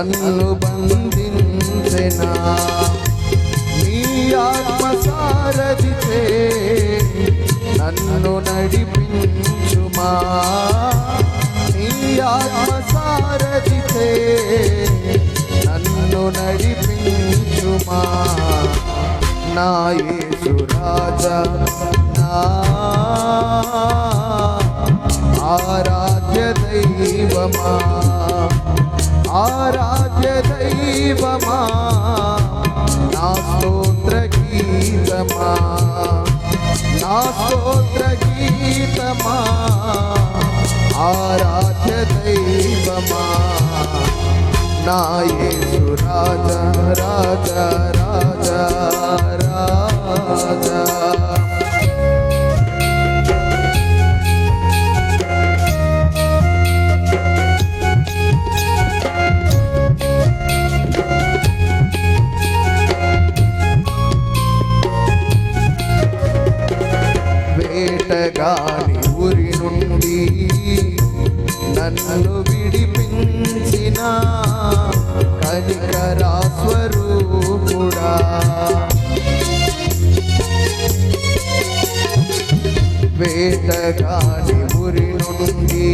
నన్ను బంధించెనా నీ ఆత్మ సారథితే నన్ను నడిపించుమా నీ ఆత్మ సారథితే నన్ను నడిపించుమా నా యేసు రాజా నా ఆరాధ్య దైవమా ఆరాధ్య దైవమా నా స్తోత్ర గీతమా నా స్తోత్ర గీతమా ఆరాధ్య దైవమా నా యేసు రాజా రాజా రాజా రాజా వేటగాని ఉరి నుండి నన్ను విడిపించిన కనికరా స్వరూపుడా వేటగాని ఉరి నుండి